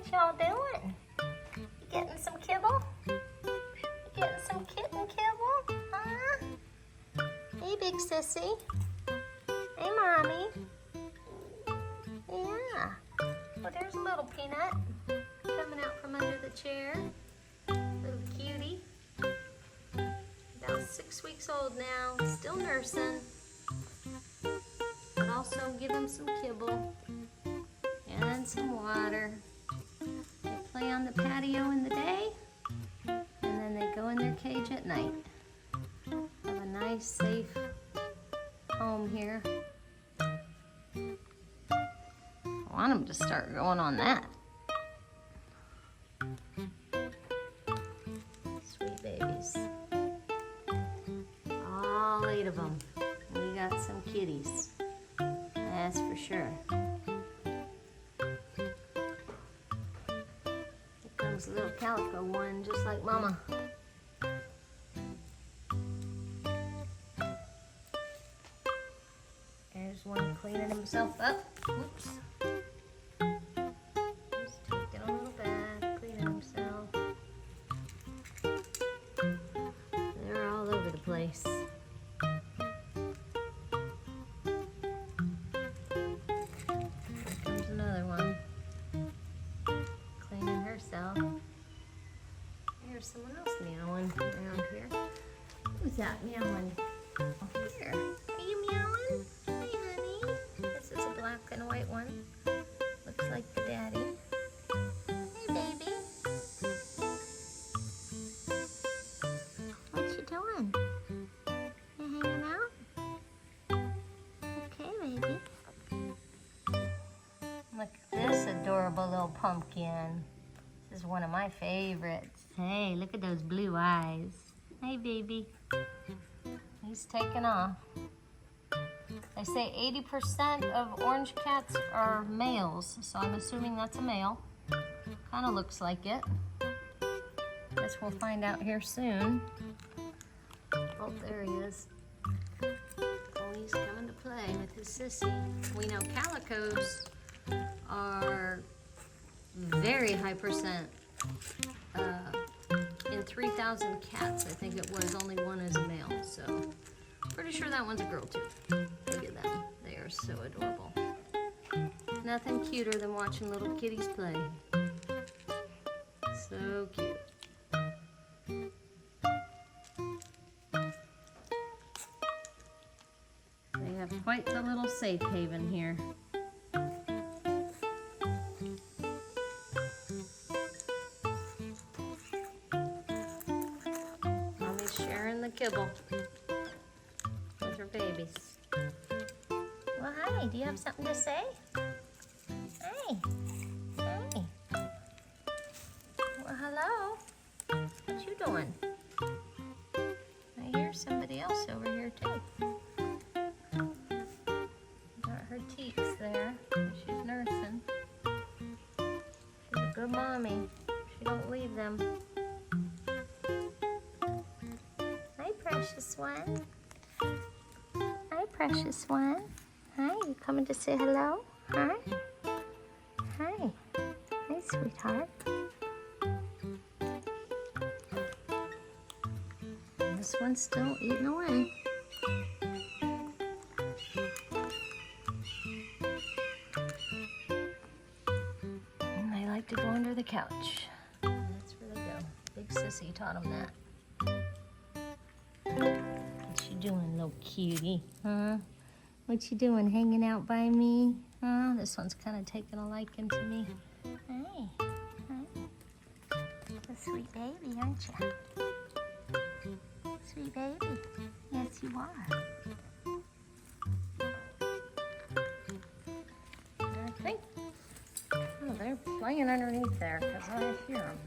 What y'all doing? You getting some kibble? You getting some kitten kibble? Huh? Hey, big sissy. Hey, mommy. Yeah. Well, there's a little peanut coming out from under the chair. Little cutie. About 6 weeks old now. Still nursing. But also give him some kibble and some water. They play on the patio in the day, and then they go in their cage at night. Have a nice, safe home here. I want them to start going on that. Sweet babies. All 8 of them. We got some kitties. That's for sure. Here comes a little calico one, just like Mama. There's one cleaning himself up. Oops. Just taking a little bath, cleaning himself. They're all over the place. There's someone else meowing around here. Who's that meowing? Here. Are you meowing? Hey, honey. This is a black and white one. Looks like the daddy. Hey, baby. What you doing? You hanging out? Okay, baby. Look at this adorable little pumpkin. This is one of my favorites. Hey, look at those blue eyes. Hey, baby. He's taking off. They say 80% of orange cats are males, so I'm assuming that's a male. Kind of looks like it. Guess we'll find out here soon. Oh, there he is. Oh, he's coming to play with his sissy. We know calicos are very high percent. In 3,000 cats, I think it was, only one is a male, so pretty sure that one's a girl too. Look at them. They are so adorable. Nothing cuter than watching little kitties play. So cute. They have quite the little safe haven here. The kibble with her babies. Well, hi, do you have something to say? Hey, hey. Well, hello. What you doing? I hear somebody else over here too. Got her teats there. She's nursing. She's a good mommy. She don't leave them. Precious one. Hi, precious one. Hi, you coming to say hello? Hi. Hi. Hi, sweetheart. This one's still eating away. And they like to go under the couch. That's where they go. Big Sissy taught them that. What you doing, little cutie? Huh? What you doing, hanging out by me? Huh? This one's kind of taking a liking to me. Hey. Hi. A sweet baby, aren't you? Sweet baby. Yes, you are. I think, oh, they're playing underneath there because I hear them.